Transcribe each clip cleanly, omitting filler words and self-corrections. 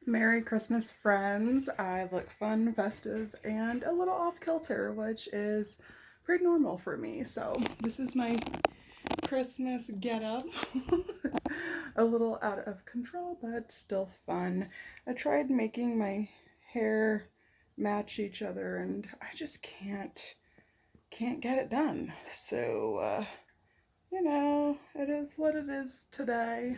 Merry Christmas, friends. I look fun, festive, and a little off kilter, which is pretty normal for me. So, this is my Christmas getup. A little out of control, but still fun. I tried making my hair match each other, and I just can't get it done. So, it is what it is today.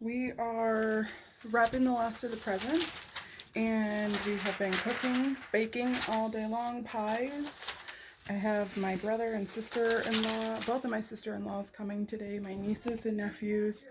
We are wrapping the last of the presents, and we have been cooking, baking all day long, pies. I have my brother and sister-in-law, both of my sister-in-laws coming today, my nieces and nephews.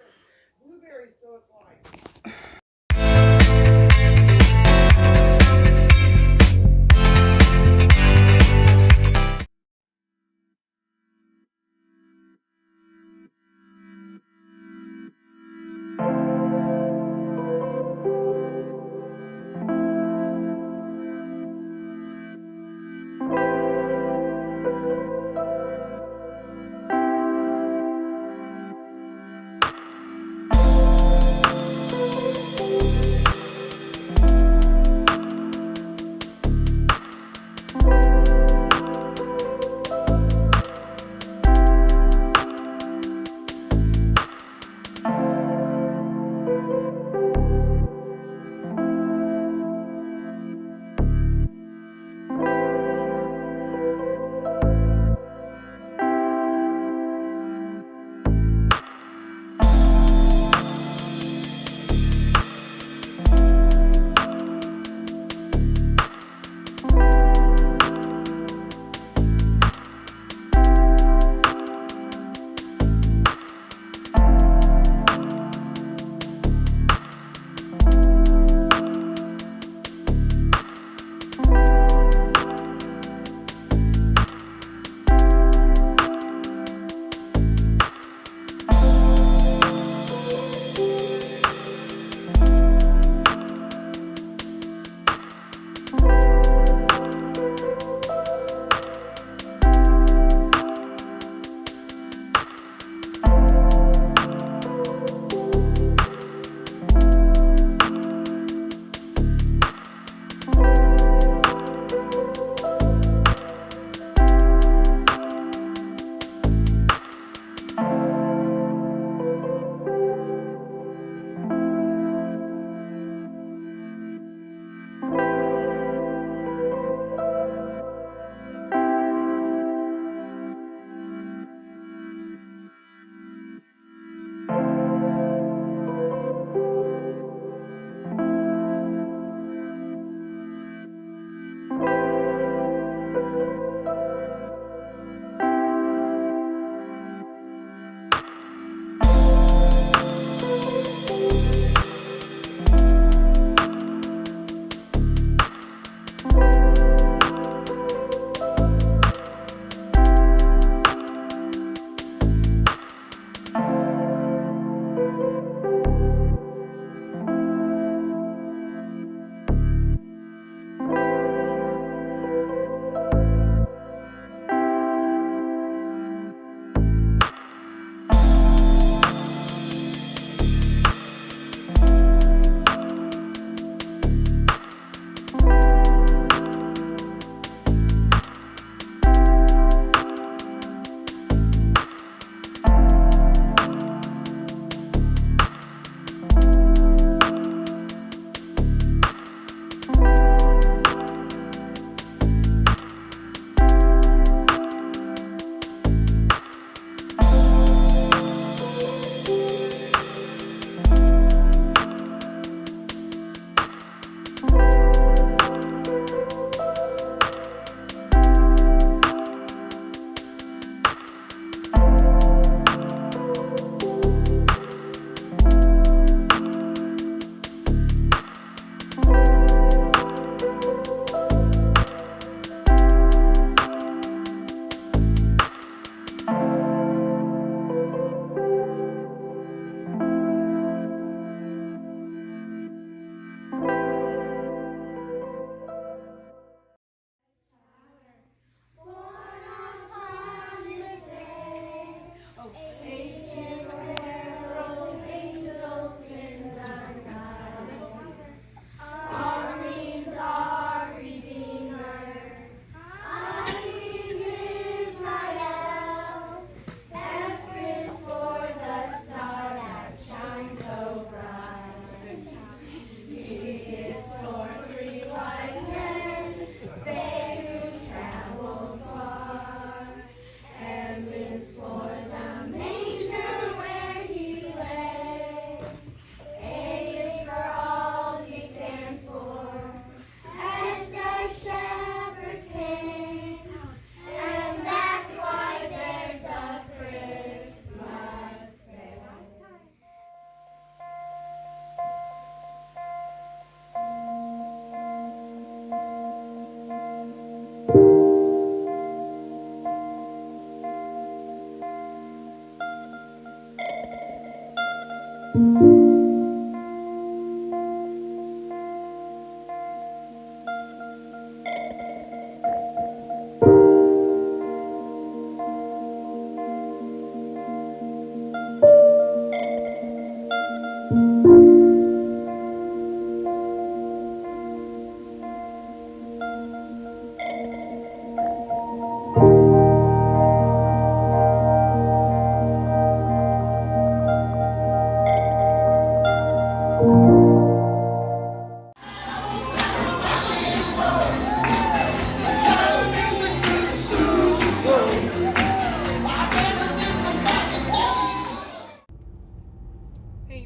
Hey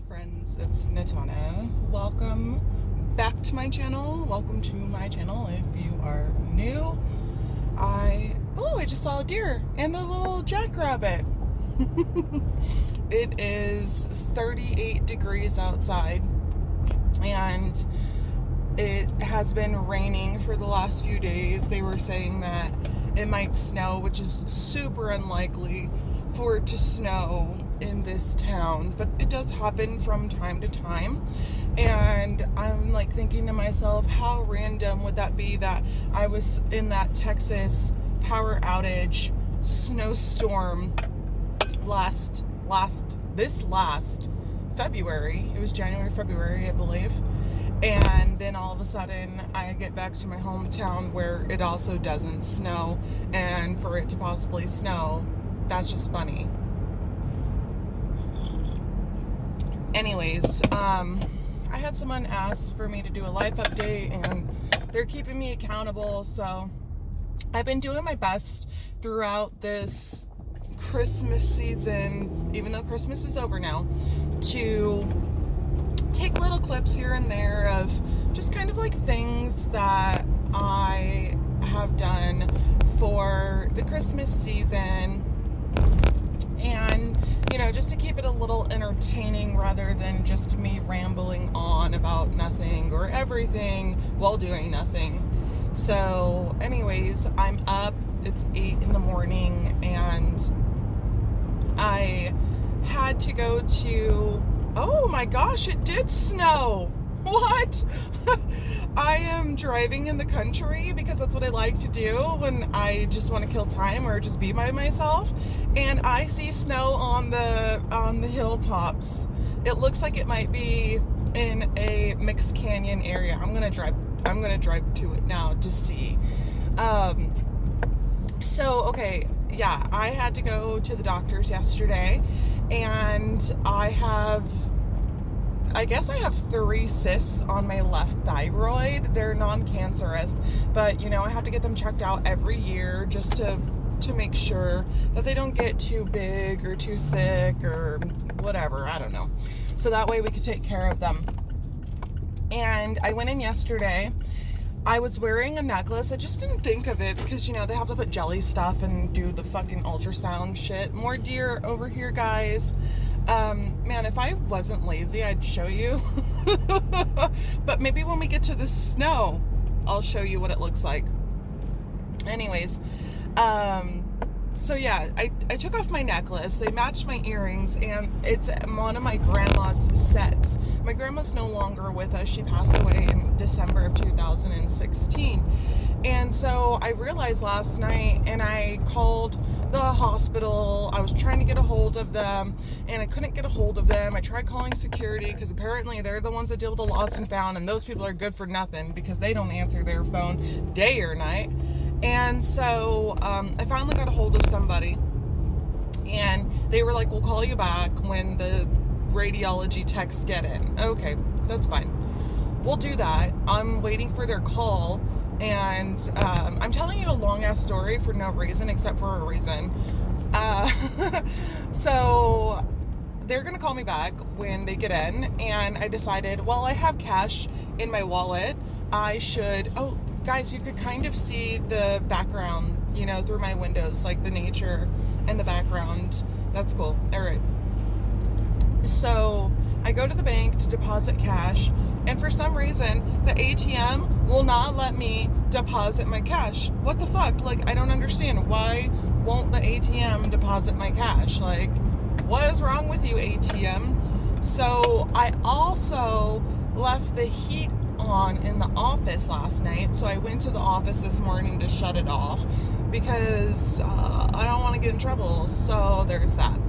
friends, it's Natana. Welcome back to my channel. Welcome to my channel if you are new. I just saw a deer and a little jackrabbit. It is 38 degrees outside and it has been raining for the last few days. They were saying that it might snow, which is super unlikely for it to snow in this town, but it does happen from time to time. And I'm like thinking to myself, how random would that be that I was in that Texas power outage snowstorm this last February. It was January, February, I believe. And then all of a sudden I get back to my hometown where it also doesn't snow, and for it to possibly snow, that's just funny. Anyways, I had someone ask for me to do a life update and they're keeping me accountable, so I've been doing my best throughout this Christmas season, even though Christmas is over now, to take little clips here and there of just kind of like things that I have done for the Christmas season, and just to keep it a little entertaining rather than just me rambling on about nothing or everything while doing nothing. So anyways, I'm up, it's 8 in the morning, and I had to go to, oh my gosh, it did snow. What? I am driving in the country because that's what I like to do when I just want to kill time or just be by myself, and I see snow on the hilltops. It looks like it might be in a mixed canyon area. I'm gonna drive to it now to see. Okay, yeah, I had to go to the doctor's yesterday, and I guess I have 3 cysts on my left thyroid. They're non-cancerous, but I have to get them checked out every year just to make sure that they don't get too big or too thick or whatever, I don't know. So that way we could take care of them. And I went in yesterday. I was wearing a necklace. I just didn't think of it because, they have to put jelly stuff and do the fucking ultrasound shit. More deer over here, guys. Man, if I wasn't lazy, I'd show you. But maybe when we get to the snow, I'll show you what it looks like. Anyways, so yeah, I took off my necklace. They matched my earrings, and it's one of my grandma's sets. My grandma's no longer with us. She passed away in December of 2016. And so I realized last night, and I called the hospital. I was trying to get a hold of them, and I couldn't get a hold of them. I tried calling security because apparently they're the ones that deal with the lost and found, and those people are good for nothing because they don't answer their phone day or night. And so I finally got a hold of somebody, and they were like, we'll call you back when the radiology techs get in. Okay, that's fine. We'll do that. I'm waiting for their call. And I'm telling you a long-ass story for no reason except for a reason. So they're going to call me back when they get in, and I decided, well, I have cash in my wallet. I should... Oh, guys, you could kind of see the background, through my windows, like the nature and the background. That's cool. All right. So I go to the bank to deposit cash, and for some reason, the ATM will not let me deposit my cash. What the fuck? Like, I don't understand. Why won't the ATM deposit my cash? Like, what is wrong with you, ATM? So I also left the heat on in the office last night, so I went to the office this morning to shut it off because I don't want to get in trouble. So there's that.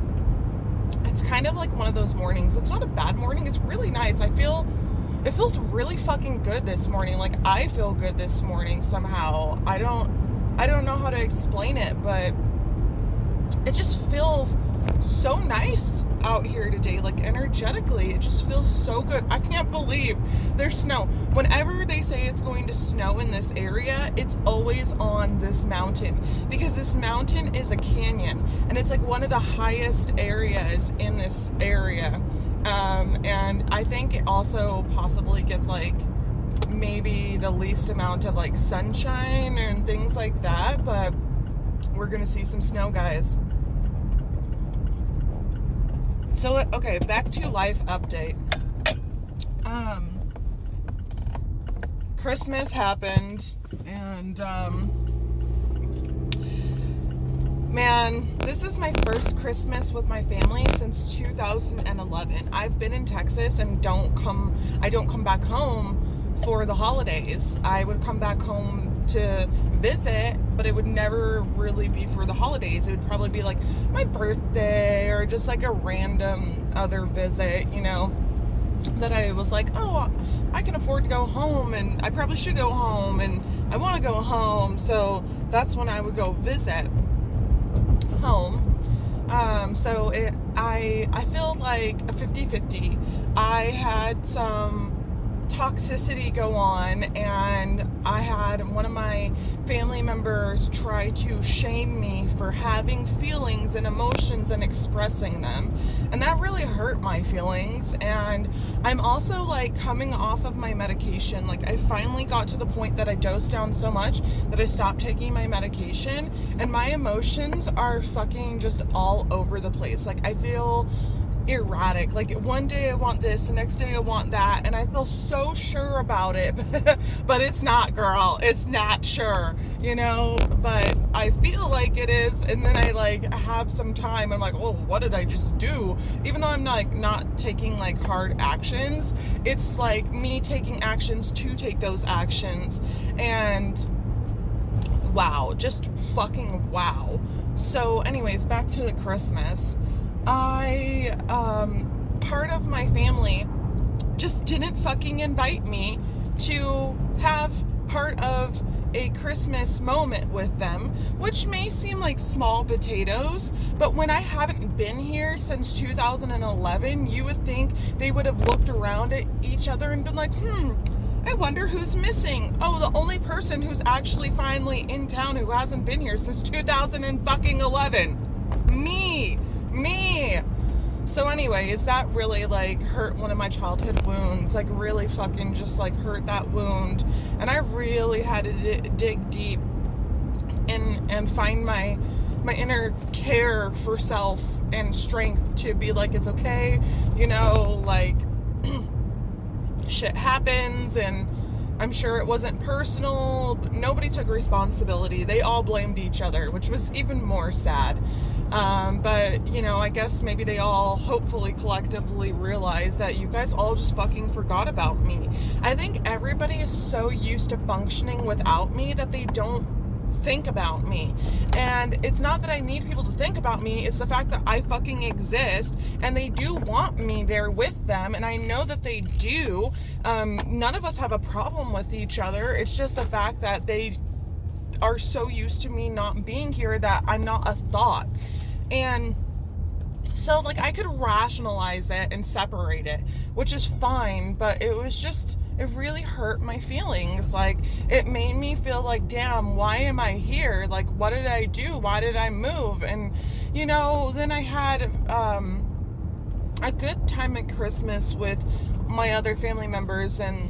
It's kind of like one of those mornings. It's not a bad morning. It's really nice. It feels really fucking good this morning. Like, I feel good this morning somehow. I don't know how to explain it, but it just feels so nice out here today. Like, energetically, it just feels so good. I can't believe there's snow. Whenever they say it's going to snow in this area, it's always on this mountain, because this mountain is a canyon, and it's like one of the highest areas in this area. And I think it also possibly gets like maybe the least amount of like sunshine and things like that, but we're gonna see some snow, guys. So, okay, back to life update. Christmas happened, and man, this is my first Christmas with my family since 2011. I've been in Texas and I don't come back home for the holidays. I would come back home to visit, but it would never really be for the holidays. It would probably be like my birthday or just like a random other visit, you know, that I was like, oh, I can afford to go home, and I probably should go home, and I want to go home. So that's when I would go visit home. So I feel like a 50-50. I had some toxicity go on, and I had one of my family members try to shame me for having feelings and emotions and expressing them, and that really hurt my feelings. And I'm also like coming off of my medication. Like, I finally got to the point that I dosed down so much that I stopped taking my medication, and my emotions are fucking just all over the place. Like, I feel erratic. Like, one day I want this, the next day I want that, and I feel so sure about it, but it's not, girl. It's not sure, you know, but I feel like it is. And then I like have some time, I'm like, well, what did I just do? Even though I'm not taking like hard actions, it's like me taking actions to take those actions. And wow, just fucking wow. So anyways, back to the Christmas. Part of my family just didn't fucking invite me to have part of a Christmas moment with them, which may seem like small potatoes, but when I haven't been here since 2011, you would think they would have looked around at each other and been like, I wonder who's missing. Oh, the only person who's actually finally in town who hasn't been here since 2011. Me. So anyways, that really like hurt one of my childhood wounds, like really fucking just like hurt that wound. And I really had to dig deep and find my inner care for self and strength to be like, it's okay, you know, like shit happens, and I'm sure it wasn't personal. Nobody took responsibility. They all blamed each other, which was even more sad. But, you know, I guess maybe they all hopefully collectively realized that you guys all just fucking forgot about me. I think everybody is so used to functioning without me that they don't think about me. And it's not that I need people to think about me, it's the fact that I fucking exist, and they do want me there with them, and I know that they do. None of us have a problem with each other. It's just the fact that they are so used to me not being here that I'm not a thought. And so like I could rationalize it and separate it, which is fine, but it really hurt my feelings. Like, it made me feel like, damn, why am I here? Like, what did I do? Why did I move? And, you know, then I had a good time at Christmas with my other family members, and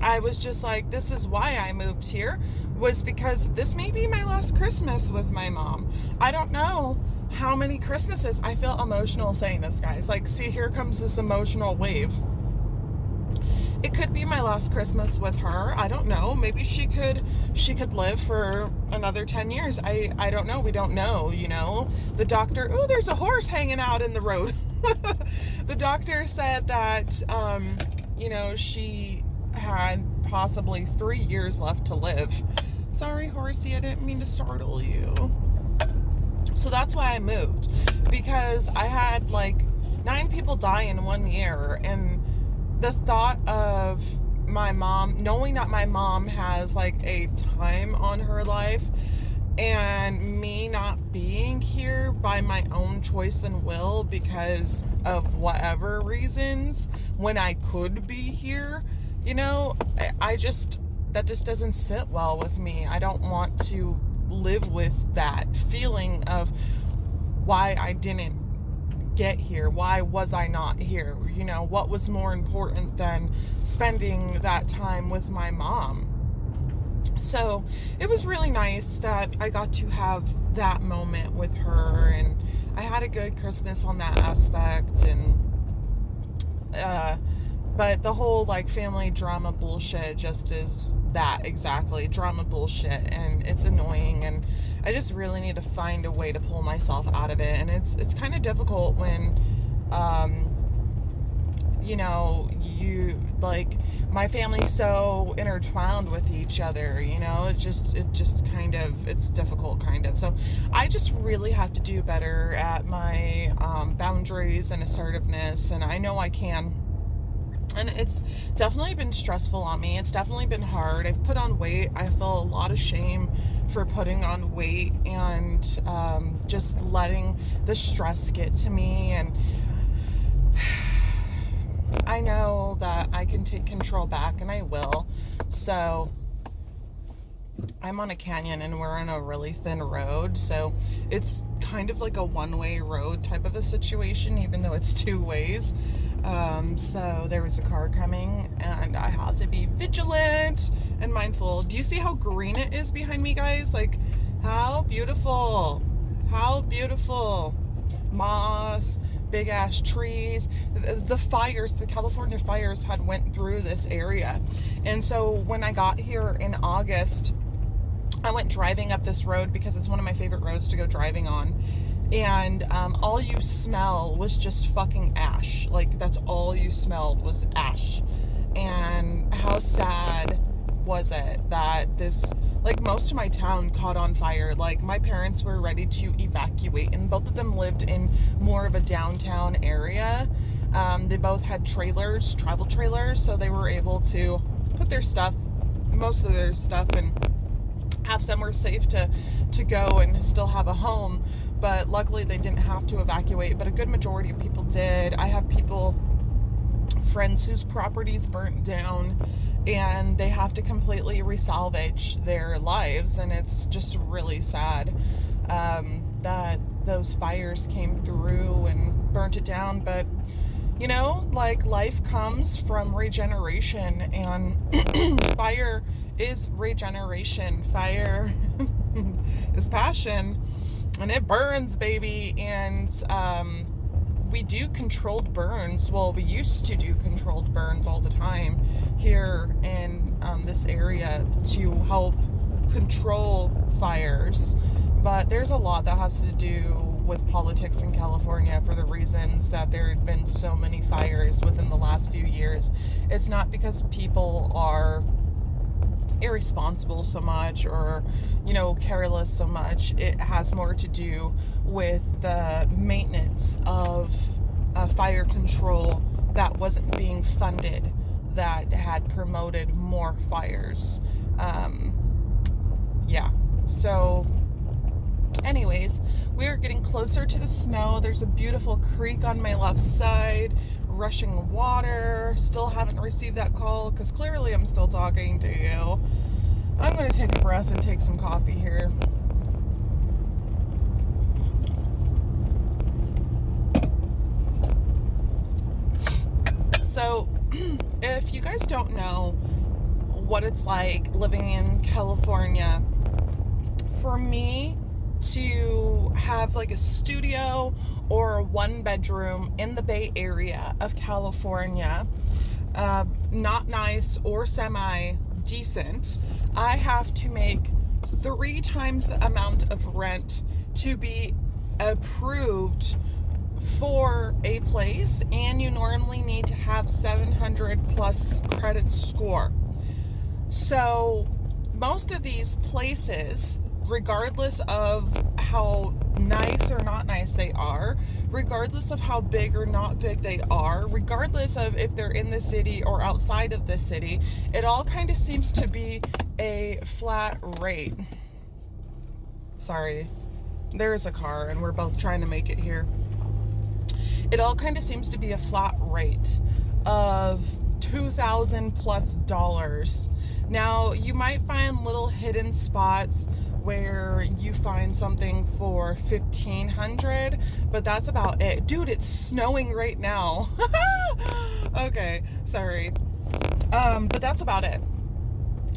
I was just like, this is why I moved here, was because this may be my last Christmas with my mom. I don't know how many Christmases. I feel emotional saying this, guys. Like, see, here comes this emotional wave. It could be my last Christmas with her. I don't know. Maybe she could live for another 10 years. I don't know. We don't know, you know. The doctor, oh, there's a horse hanging out in the road. The doctor said that, you know, she had possibly 3 years left to live. Sorry, horsey, I didn't mean to startle you. So that's why I moved, because I had like 9 people die in 1 year, and the thought of my mom, knowing that my mom has like a time on her life, and me not being here by my own choice and will because of whatever reasons when I could be here, you know, that just doesn't sit well with me. I don't want to live with that feeling of why I didn't get here. Why was I not here? You know, what was more important than spending that time with my mom? So it was really nice that I got to have that moment with her, and I had a good Christmas on that aspect. And but the whole like family drama bullshit just is that, exactly, drama bullshit, and it's annoying, and I just really need to find a way to pull myself out of it. And it's kind of difficult when you know, you like, my family's so intertwined with each other, you know, it just kind of, it's difficult, kind of. So I just really have to do better at my boundaries and assertiveness, and I know I can. And it's definitely been stressful on me. It's definitely been hard. I've put on weight. I feel a lot of shame for putting on weight, and just letting the stress get to me. And I know that I can take control back, and I will. So I'm on a canyon, and we're on a really thin road, so it's kind of like a one-way road type of a situation, even though it's two ways. So there was a car coming, and I have to be vigilant and mindful. Do you see how green it is behind me, guys? Like, how beautiful. How beautiful. Moss, big ass trees. The fires, the California fires had went through this area. And so when I got here in August, I went driving up this road because it's one of my favorite roads to go driving on. And all you smell was just fucking ash. Like, that's all you smelled was ash. And how sad was it that this, like, most of my town caught on fire. Like, my parents were ready to evacuate, and both of them lived in more of a downtown area. They both had trailers, travel trailers, so they were able to put their stuff, most of their stuff, and have somewhere safe to go and still have a home. But luckily they didn't have to evacuate, but a good majority of people did. I have friends whose properties burnt down, and they have to completely resalvage their lives, and it's just really sad that those fires came through and burnt it down. But you know, like, life comes from regeneration, and fire is regeneration. Fire is passion, and it burns, baby. And we do controlled burns. Well, we used to do controlled burns all the time here in this area to help control fires. But there's a lot that has to do with politics in California for the reasons that there had been so many fires within the last few years. It's not because people are irresponsible so much or, you know, careless so much. It has more to do with the maintenance of fire control that wasn't being funded, that had promoted more fires. Yeah, so anyways, we are getting closer to the snow. There's a beautiful creek on my left side, rushing water. Still haven't received that call because clearly I'm still talking to you. I'm going to take a breath and take some coffee here. So, if you guys don't know what it's like living in California, for me to have like a studio or a one bedroom in the Bay Area of California, not nice or semi decent, I have to make 3 times the amount of rent to be approved for a place, and you normally need to have 700 plus credit score. So most of these places, regardless of how nice or not nice they are, regardless of how big or not big they are, regardless of if they're in the city or outside of the city, it all kind of seems to be a flat rate. Sorry. There's a car and we're both trying to make it here. It all kind of seems to be a flat rate of $2,000 plus. Now, you might find little hidden spots where you find something for $1,500, but that's about it. Dude, it's snowing right now. Okay, sorry. But that's about it.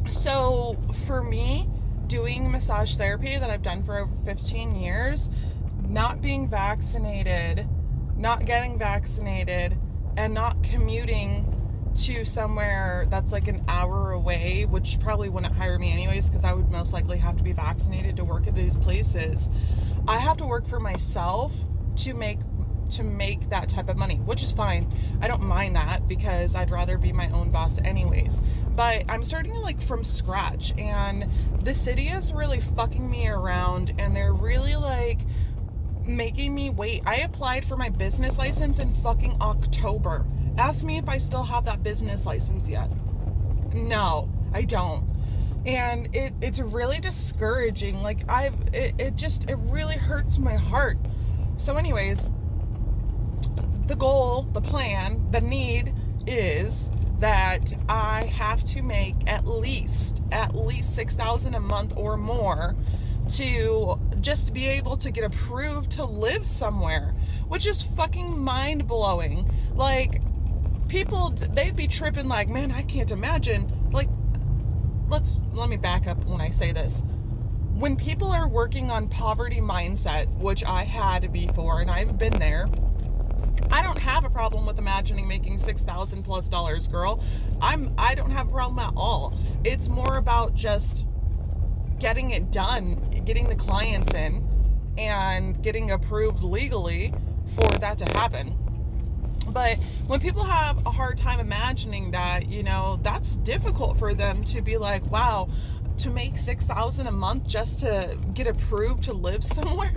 So for me, doing massage therapy that I've done for over 15 years, not being vaccinated, not getting vaccinated, and not commuting to somewhere that's like an hour away, which probably wouldn't hire me anyways because I would most likely have to be vaccinated to work at these places. I have to work for myself to make that type of money, which is fine. I don't mind that because I'd rather be my own boss anyways. But I'm starting like from scratch, and the city is really fucking me around, and they're really like making me wait. I applied for my business license in fucking October. Ask me if I still have that business license yet. No, I don't. And it's really discouraging. Like it really hurts my heart. So anyways, the goal, the plan, the need is that I have to make at least $6,000 a month or more to just be able to get approved to live somewhere, which is fucking mind-blowing. Like, people, they'd be tripping like, man, I can't imagine. Like, let me back up when I say this. When people are working on poverty mindset, which I had before, and I've been there, I don't have a problem with imagining making $6,000 plus, girl. I don't have a problem at all. It's more about just getting it done, getting the clients in, and getting approved legally for that to happen. But when people have a hard time imagining that, you know, that's difficult for them to be like, wow, to make $6,000 a month just to get approved to live somewhere?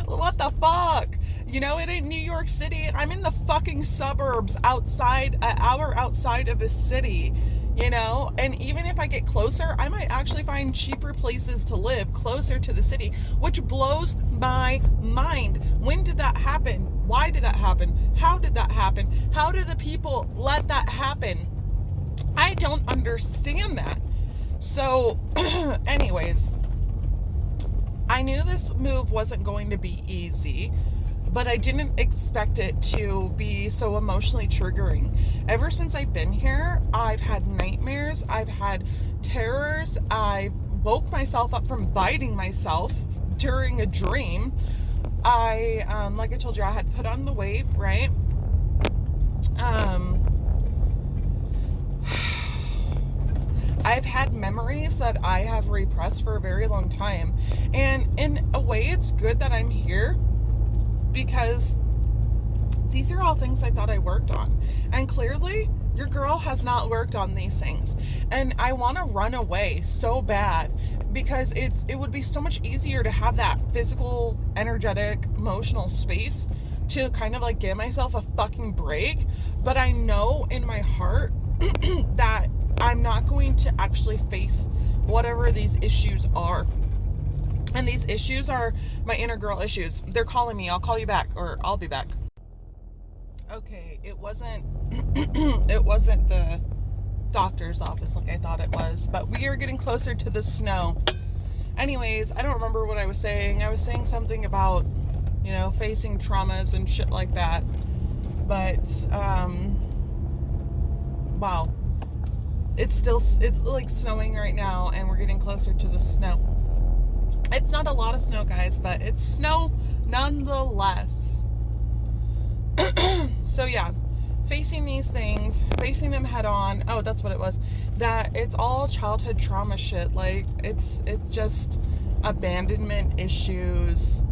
What the fuck? You know, it ain't New York City. I'm in the fucking suburbs outside, an hour outside of a city, you know? And even if I get closer, I might actually find cheaper places to live closer to the city, which blows my mind. When did that happen? Why did that happen? How did that happen? How do the people let that happen? I don't understand that. So, anyways, I knew this move wasn't going to be easy, but I didn't expect it to be so emotionally triggering. Ever since I've been here, I've had nightmares, I've had terrors, I woke myself up from biting myself during a dream. Like I told you, I had put on the weight, right? I've had memories that I have repressed for a very long time. And in a way, it's good that I'm here because these are all things I thought I worked on. And clearly, your girl has not worked on these things. And I want to run away so bad because it would be so much easier to have that physical, energetic, emotional space to kind of like give myself a fucking break. But I know in my heart that I'm not going to actually face whatever these issues are. And these issues are my inner girl issues. They're calling me. I'll call you back, or I'll be back. Okay, it wasn't the doctor's office like I thought it was, but we are getting closer to the snow. Anyways, I don't remember what I was saying. I was saying something about, you know, facing traumas and shit like that. But wow. It's like snowing right now, and we're getting closer to the snow. It's not a lot of snow, guys, but it's snow nonetheless. So yeah, facing these things, facing them head on. Oh, that's what it was. That it's all childhood trauma shit. Like it's just abandonment issues,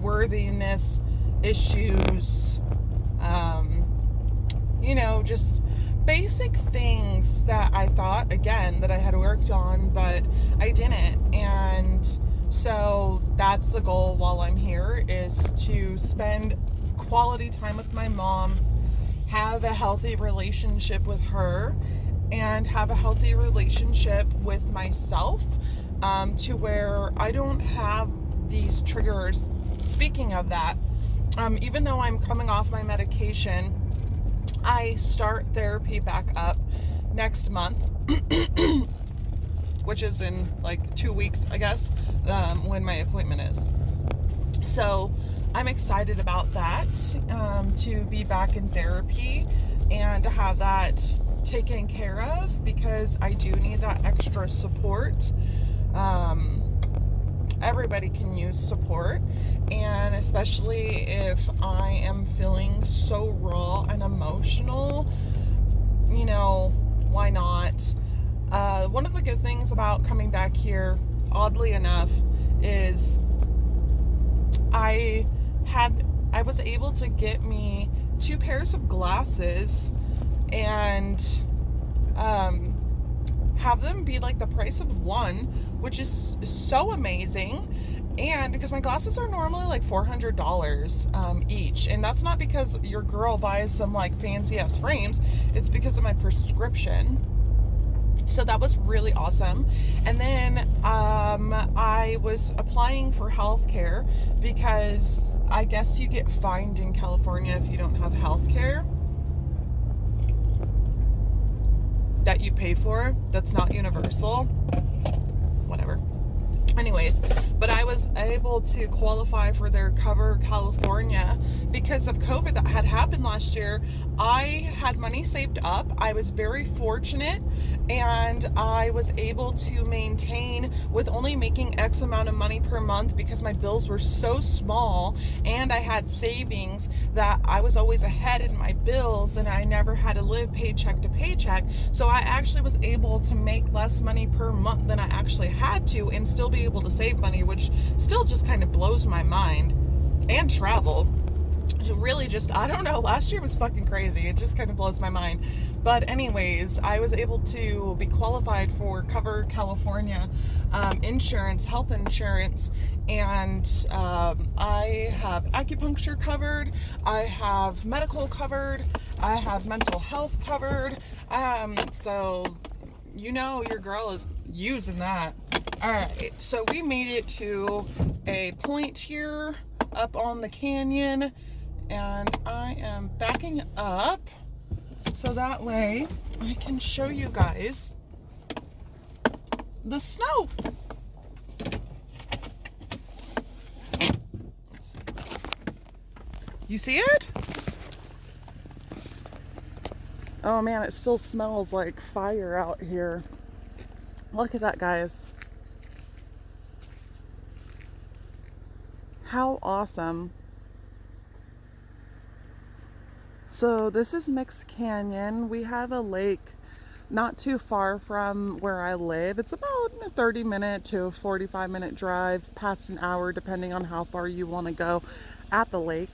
worthiness issues, you know, just basic things that I thought, again, that I had worked on, but I didn't. And so that's the goal while I'm here, is to spend quality time with my mom, have a healthy relationship with her, and have a healthy relationship with myself, to where I don't have these triggers. Speaking of that, even though I'm coming off my medication, I start therapy back up next month, which is in like 2 weeks, I guess, when my appointment is. So I'm excited about that, to be back in therapy and to have that taken care of, because I do need that extra support. Everybody can use support, and especially if I am feeling so raw and emotional, why not? One of the good things about coming back here, oddly enough, is I was able to get me 2 pairs of glasses and have them be like the price of one, which is so amazing. And because my glasses are normally like $400 each, and that's not because your girl buys some like fancy ass frames, it's because of my prescription. So that was really awesome. And then I was applying for healthcare, because I guess you get fined in California if you don't have healthcare that you pay for. That's not universal. Whatever. Anyways, but I was able to qualify for their Cover California because of COVID that had happened last year. I had money saved up. I was very fortunate, and I was able to maintain with only making X amount of money per month, because my bills were so small and I had savings that I was always ahead in my bills, and I never had to live paycheck to paycheck. So I actually was able to make less money per month than I actually had to, and still be able to save money, which still just kind of blows my mind. And travel. Really just, I don't know, last year was fucking crazy. It just kind of blows my mind. But anyways, I was able to be qualified for Cover California insurance, health insurance, and I have acupuncture covered, I have medical covered, I have mental health covered, so your girl is using that. Alright, so we made it to a point here up on the canyon, and I am backing up so that way I can show you guys the snow. You see it? Oh man, it still smells like fire out here. Look at that, guys. How awesome. So this is Mixed Canyon. We have a lake not too far from where I live. It's about a 30-minute to a 45-minute drive, past an hour, depending on how far you want to go at the lake.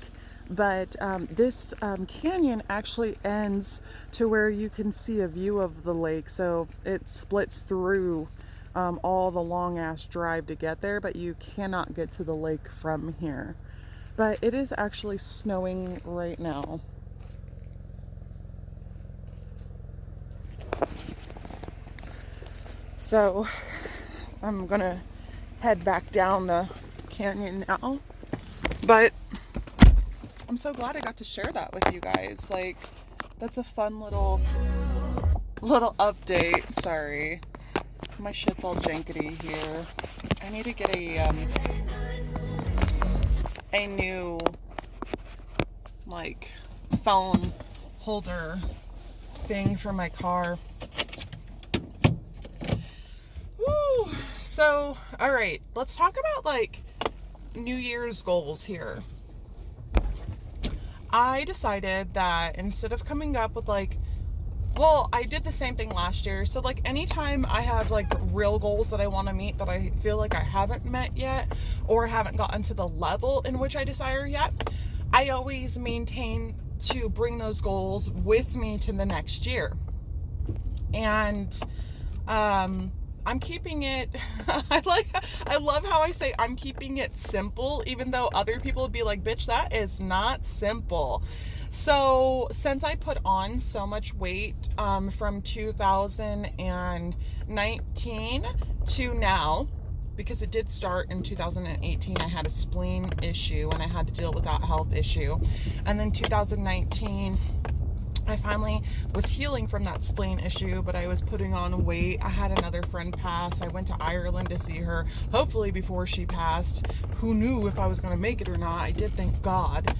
But this canyon actually ends to where you can see a view of the lake. So it splits through all the long ass drive to get there, but you cannot get to the lake from here. But it is actually snowing right now. So I'm gonna head back down the canyon now, but I'm so glad I got to share that with you guys. Like, that's a fun little update. Sorry, my shit's all jankety here. I need to get a new like phone holder thing for my car. Woo! So, all right, let's talk about like New Year's goals here. I decided that instead of coming up with like, well, I did the same thing last year. So like anytime I have like real goals that I want to meet that I feel like I haven't met yet, or haven't gotten to the level in which I desire yet, I always maintain to bring those goals with me to the next year. And I'm keeping it, I love how I say I'm keeping it simple, even though other people would be like, bitch, that is not simple. So since I put on so much weight from 2019 to now, because it did start in 2018, I had a spleen issue and I had to deal with that health issue. And then 2019, I finally was healing from that spleen issue, but I was putting on weight. I had another friend pass. I went to Ireland to see her, hopefully before she passed. Who knew if I was going to make it or not? I did, thank God.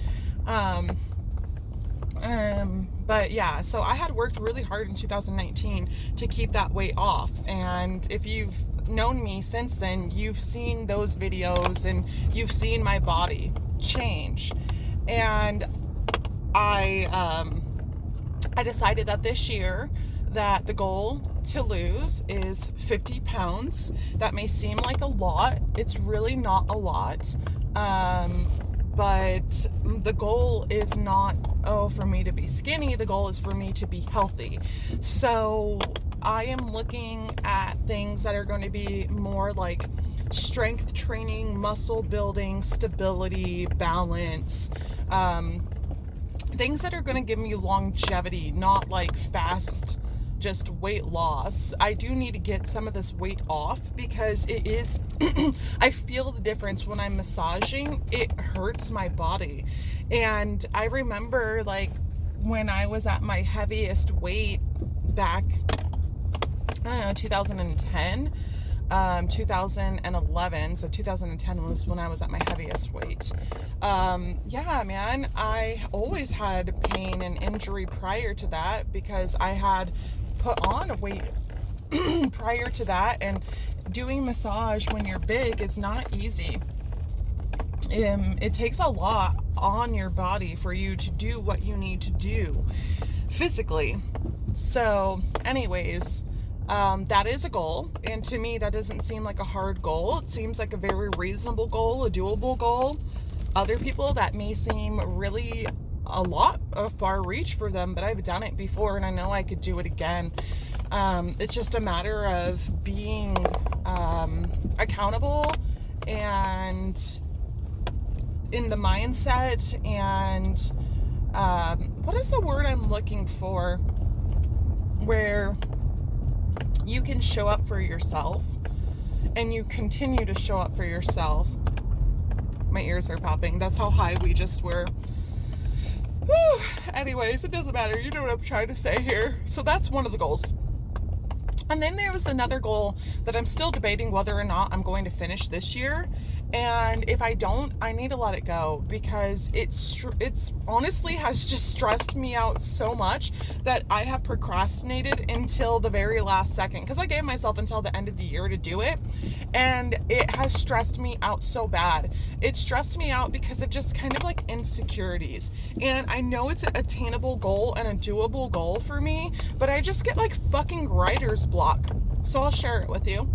But yeah, so I had worked really hard in 2019 to keep that weight off. And if you've known me since then, you've seen those videos and you've seen my body change. And I decided that this year that the goal to lose is 50 pounds. That may seem like a lot. It's really not a lot. But the goal is not, for me to be skinny. The goal is for me to be healthy. So I am looking at things that are going to be more like strength training, muscle building, stability, balance, things that are going to give me longevity, not like fast, just weight loss. I do need to get some of this weight off because it is, I feel the difference when I'm massaging. It hurts my body. And I remember like when I was at my heaviest weight back, I don't know, 2010, 2011. So 2010 was when I was at my heaviest weight. Yeah, man, I always had pain and injury prior to that because I had put on a weight prior to that, and doing massage when you're big is not easy. It takes a lot on your body for you to do what you need to do physically. So anyways, that is a goal, and to me that doesn't seem like a hard goal. It seems like a very reasonable goal, a doable goal. Other people, that may seem really a lot of far reach for them, but I've done it before and I know I could do it again. It's just a matter of being accountable and in the mindset, and what is the word I'm looking for, where you can show up for yourself and you continue to show up for yourself. My ears are popping. That's how high we just were. Whew. Anyways, it doesn't matter. You know what I'm trying to say here. So that's one of the goals. And then there was another goal that I'm still debating whether or not I'm going to finish this year. And if I don't, I need to let it go because it's honestly has just stressed me out so much that I have procrastinated until the very last second, because I gave myself until the end of the year to do it, and it has stressed me out so bad. It stressed me out because of just kind of like insecurities, and I know it's an attainable goal and a doable goal for me, but I just get like fucking writer's block. So I'll share it with you.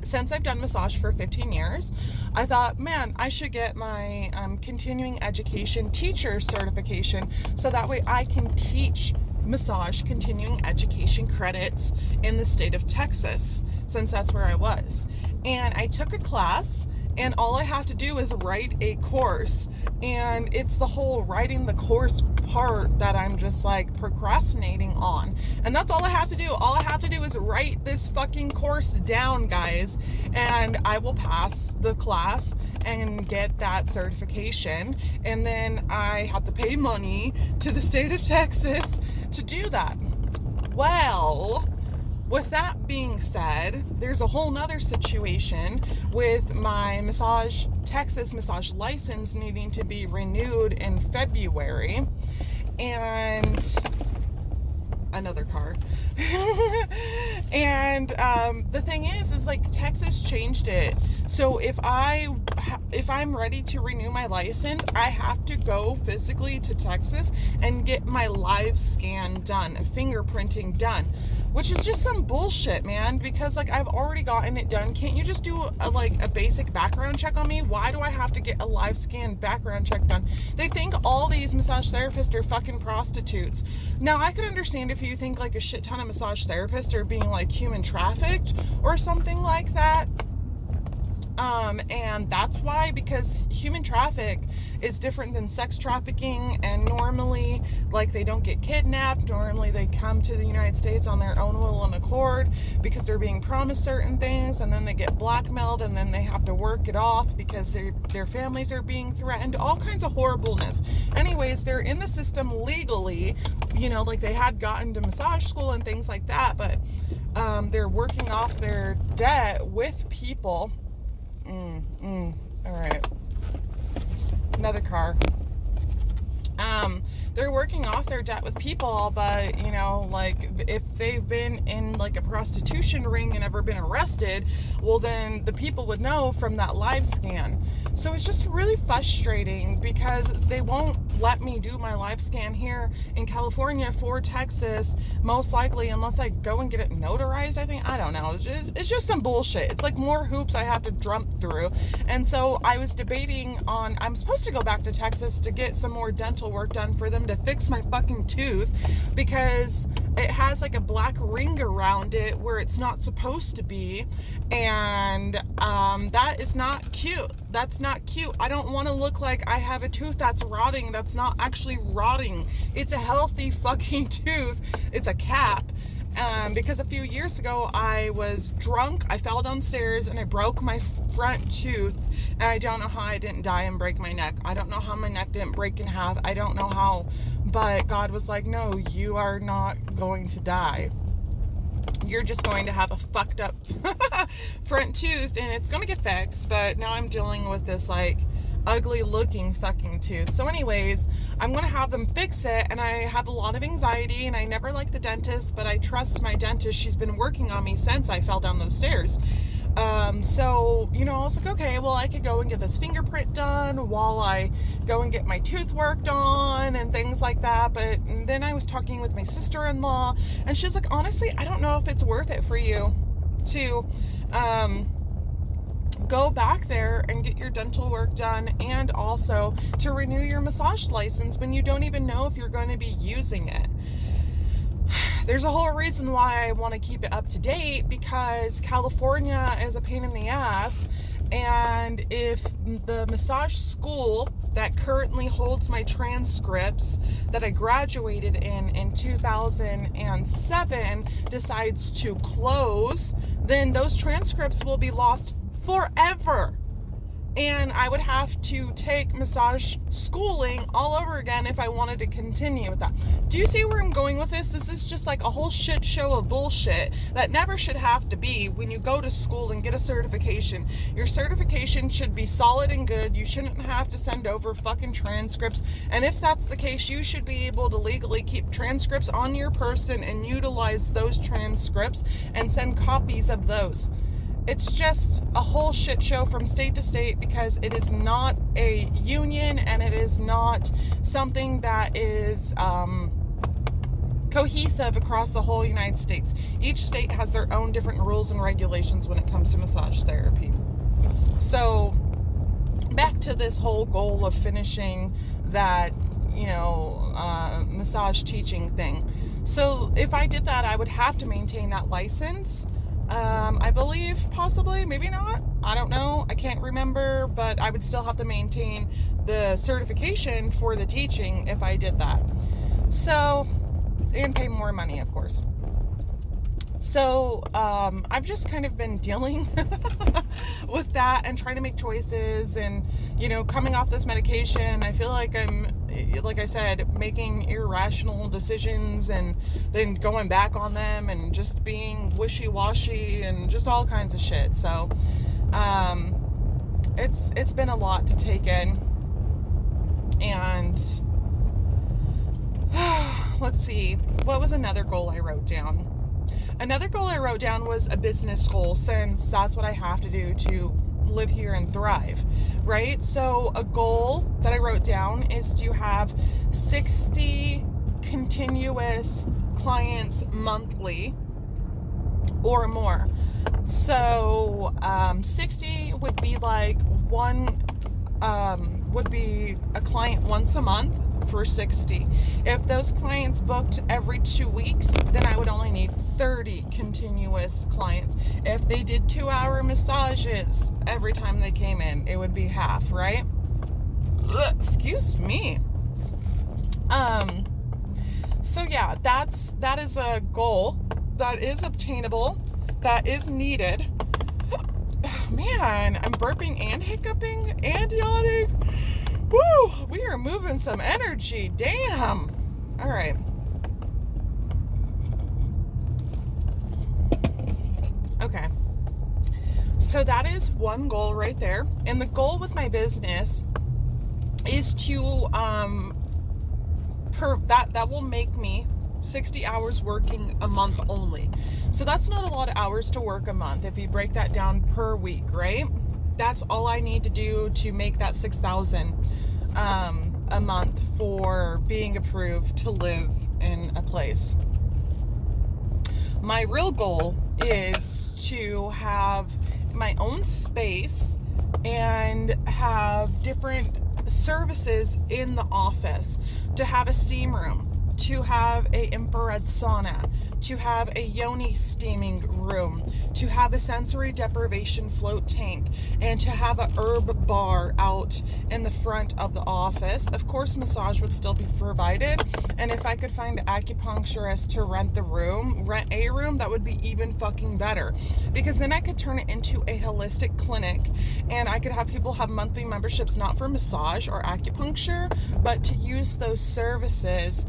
Since I've done massage for 15 years, I thought, man, I should get my continuing education teacher certification so that way I can teach massage continuing education credits in the state of Texas, since that's where I was. And I took a class, and all I have to do is write a course, and it's the whole writing the course part that I'm just like procrastinating on. And that's all I have to do. All I have to do is write this fucking course down, guys, and I will pass the class and get that certification. And then I have to pay money to the state of Texas to do that. Well, with that being said, there's a whole nother situation with my Texas massage license needing to be renewed in February, and another car. And the thing is like Texas changed it. So if I'm ready to renew my license, I have to go physically to Texas and get my live scan done, fingerprinting done, which is just some bullshit, man, because like I've already gotten it done. Can't you just do a basic background check on me? Why do I have to get a live scan background check done? They think all these massage therapists are fucking prostitutes. Now, I could understand if you think like a shit ton of massage therapists are being like human trafficked or something like that. And that's why, because human traffic is different than sex trafficking, and normally, like, they don't get kidnapped. Normally they come to the United States on their own will and accord because they're being promised certain things, and then they get blackmailed, and then they have to work it off because their families are being threatened, all kinds of horribleness. Anyways, they're in the system legally, like they had gotten to massage school and things like that, but they're working off their debt with people. All right. Another car. They're working off their debt with people, but, like, if they've been in, like, a prostitution ring and ever been arrested, well, then the people would know from that live scan. So it's just really frustrating because they won't let me do my live scan here in California for Texas, most likely, unless I go and get it notarized, I think. I don't know. It's just some bullshit. It's like more hoops I have to jump through. And so I was debating on, I'm supposed to go back to Texas to get some more dental work done for them to fix my fucking tooth, because it has like a black ring around it where it's not supposed to be, and that is not cute. That's not cute. I don't want to look like I have a tooth that's rotting. That's not actually rotting. It's a healthy fucking tooth. It's a cap. Because a few years ago I was drunk, I fell downstairs and I broke my front tooth, and I don't know how I didn't die and break my neck. I don't know how my neck didn't break in half. I don't know how, but God was like, no, you are not going to die. You're just going to have a fucked up front tooth, and it's going to get fixed. But now I'm dealing with this like ugly looking fucking tooth. So anyways, I'm gonna have them fix it, and I have a lot of anxiety, and I never liked the dentist, but I trust my dentist. She's been working on me since I fell down those stairs. So, I was like, okay, well, I could go and get this fingerprint done while I go and get my tooth worked on and things like that. But then I was talking with my sister-in-law, and she's like, honestly, I don't know if it's worth it for you to, go back there and get your dental work done, and also to renew your massage license when you don't even know if you're going to be using it. There's a whole reason why I want to keep it up to date, because California is a pain in the ass, and if the massage school that currently holds my transcripts that I graduated in 2007 decides to close, then those transcripts will be lost forever. And I would have to take massage schooling all over again if I wanted to continue with that. Do you see where I'm going with this? This is just like a whole shit show of bullshit that never should have to be when you go to school and get a certification. Your certification should be solid and good. You shouldn't have to send over fucking transcripts. And if that's the case, you should be able to legally keep transcripts on your person and utilize those transcripts and send copies of those. It's just a whole shit show from state to state, because it is not a union, and it is not something that is cohesive across the whole United States. Each state has their own different rules and regulations when it comes to massage therapy. So back to this whole goal of finishing that, massage teaching thing. So if I did that, I would have to maintain that license. I believe, possibly, maybe not. I don't know. I can't remember, but I would still have to maintain the certification for the teaching if I did that. So, and pay more money, of course. So, I've just kind of been dealing with that and trying to make choices, and, coming off this medication, I feel like I'm, like I said, making irrational decisions and then going back on them and just being wishy-washy and just all kinds of shit. So, it's been a lot to take in. And let's see, what was another goal I wrote down? Another goal I wrote down was a business goal, since that's what I have to do to live here and thrive, right? So a goal that I wrote down is to have 60 continuous clients monthly or more. So 60 would be like would be a client once a month for 60. If those clients booked every 2 weeks, then I would only need 30 continuous clients. If they did 2-hour massages every time they came in, it would be half, right? Ugh, excuse me. So yeah, that is a goal that is obtainable, that is needed. Man, I'm burping and hiccuping and yawning. Woo, we are moving some energy. Damn. All right. Okay. So that is one goal right there. And the goal with my business is to that will make me 60 hours working a month only. So that's not a lot of hours to work a month if you break that down per week, right? That's all I need to do to make that 6,000 a month for being approved to live in a place. My real goal is to have my own space and have different services in the office, to have a steam room, to have a infrared sauna, to have a yoni steaming room, to have a sensory deprivation float tank, and to have a herb bar out in the front of the office. Of course, massage would still be provided, and if I could find an acupuncturist to rent a room, that would be even fucking better, because then I could turn it into a holistic clinic, and I could have people have monthly memberships, not for massage or acupuncture, but to use those services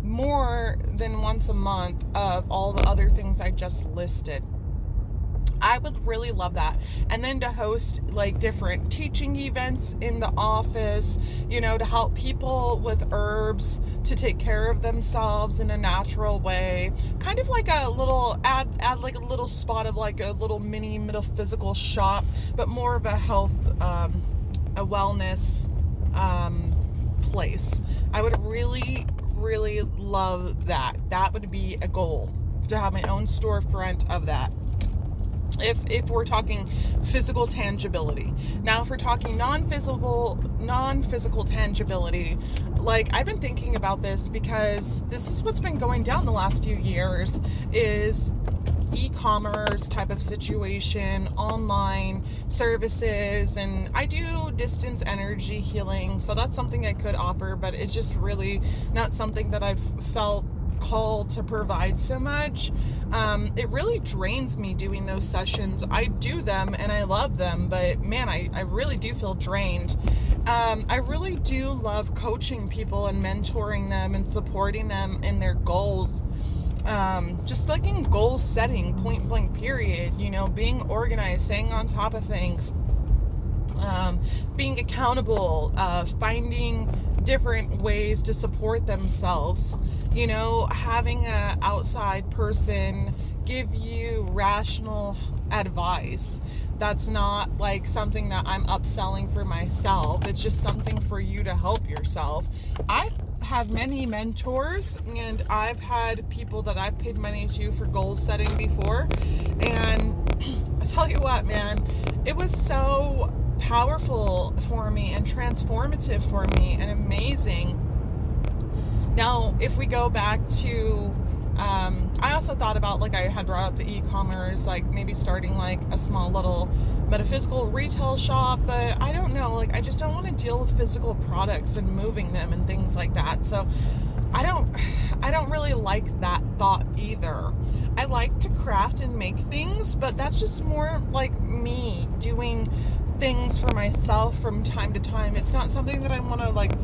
more than once a month of all the other things I just listed. I would really love that. And then to host like different teaching events in the office, you know, to help people with herbs to take care of themselves in a natural way. Kind of like a little, add like a little spot of like a little mini metaphysical shop, but more of a health, a wellness place. I would really love that. That would be a goal, to have my own storefront of that. If we're talking physical tangibility. Now, if we're talking non-physical tangibility, like I've been thinking about this because this is what's been going down the last few years, is e-commerce type of situation, online services, and I do distance energy healing, so that's something I could offer, but it's just really not something that I've felt called to provide so much. It really drains me doing those sessions. I do them and I love them, but man, I really do feel drained. I really do love coaching people and mentoring them and supporting them in their goals. Just like in goal setting, point blank period, you know, being organized, staying on top of things, being accountable, finding different ways to support themselves, you know, having an outside person give you rational advice. That's not like something that I'm upselling for myself. It's just something for you to help yourself. I've had many mentors, and I've had people that I've paid money to for goal setting before, and I tell you what, man, it was so powerful for me and transformative for me and amazing. Now, if we go back to I also thought about, like I had brought up the e-commerce, like maybe starting like a small little metaphysical retail shop, but I don't know, like I just don't want to deal with physical products and moving them and things like that. So I don't really like that thought either. I like to craft and make things, but that's just more like me doing things for myself from time to time. It's not something that I want to like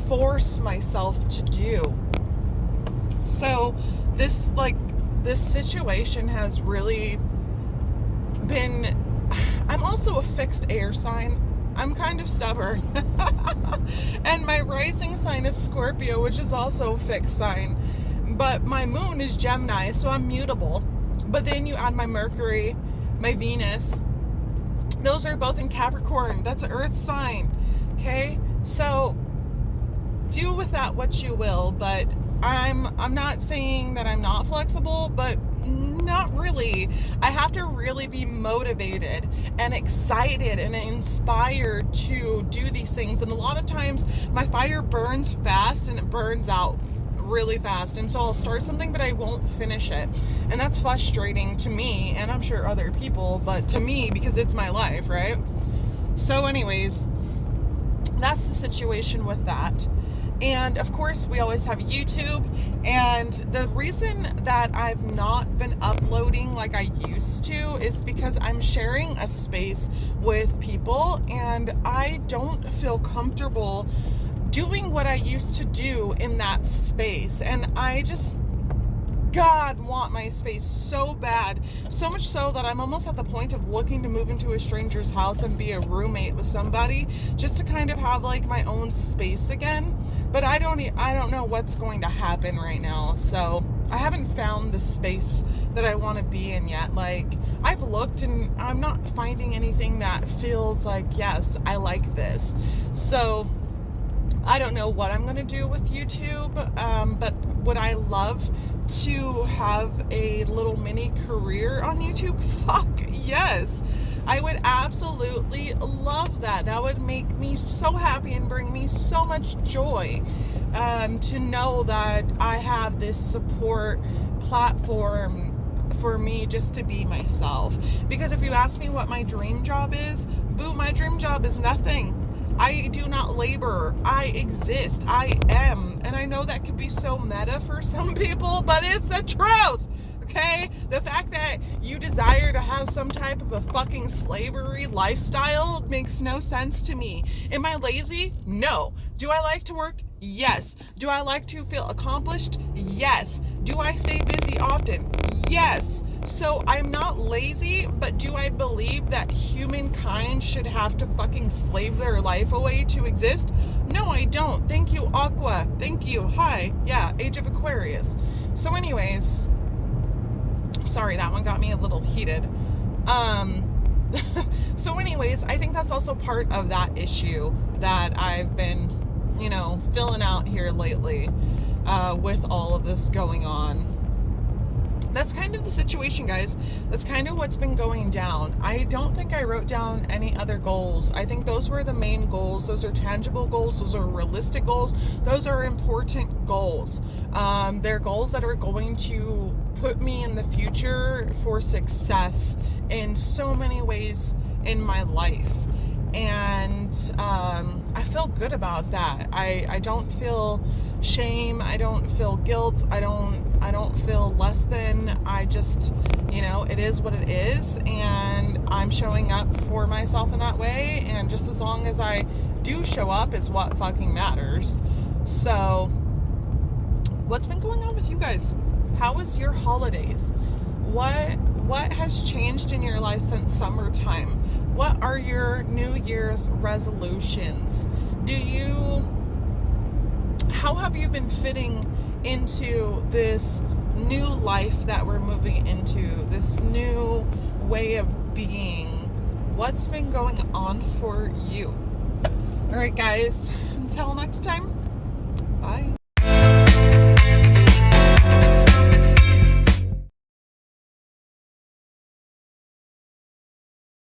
force myself to do. So this situation has really been, I'm also a fixed air sign. I'm kind of stubborn. And my rising sign is Scorpio, which is also a fixed sign. But my moon is Gemini, so I'm mutable. But then you add my Mercury, my Venus. Those are both in Capricorn. That's an earth sign. Okay? So do with that what you will, but I'm not saying that I'm not flexible, but not really. I have to really be motivated and excited and inspired to do these things. And a lot of times my fire burns fast and it burns out really fast. And so I'll start something, but I won't finish it. And that's frustrating to me, and I'm sure other people, but to me, because it's my life, right? So anyways, that's the situation with that. And of course, we always have YouTube. And the reason that I've not been uploading like I used to is because I'm sharing a space with people, and I don't feel comfortable doing what I used to do in that space. And I just, God, want my space so bad. So much so that I'm almost at the point of looking to move into a stranger's house and be a roommate with somebody, just to kind of have like my own space again. But I don't know what's going to happen right now. So I haven't found the space that I want to be in yet. Like, I've looked and I'm not finding anything that feels like, yes, I like this. So I don't know what I'm going to do with YouTube, but would I love to have a little mini career on YouTube? Fuck yes. I would absolutely love that. That would make me so happy and bring me so much joy, to know that I have this support platform for me just to be myself. Because if you ask me what my dream job is, boo, my dream job is nothing. I do not labor. I exist. I am. And I know that could be so meta for some people, but it's the truth. Okay? The fact that you desire to have some type of a fucking slavery lifestyle makes no sense to me. Am I lazy? No. Do I like to work? Yes. Do I like to feel accomplished? Yes. Do I stay busy often? Yes. So I'm not lazy, but do I believe that humankind should have to fucking slave their life away to exist? No, I don't. Thank you, Aqua. Thank you. Hi. Yeah, Age of Aquarius. So anyways, sorry, that one got me a little heated. So anyways, I think that's also part of that issue that I've been, filling out here lately, with all of this going on. That's kind of the situation, guys. That's kind of what's been going down. I don't think I wrote down any other goals. I think those were the main goals. Those are tangible goals. Those are realistic goals. Those are important goals. They're goals that are going to put me in the future for success in so many ways in my life. And I feel good about that. I don't feel shame. I don't feel guilt. I don't feel less than. I just, it is what it is, and I'm showing up for myself in that way, and just as long as I do show up is what fucking matters. So what's been going on with you guys? How was your holidays? What has changed in your life since summertime? What are your New Year's resolutions? How have you been fitting into this new life that we're moving into, this new way of being? What's been going on for you? All right, guys, until next time, bye.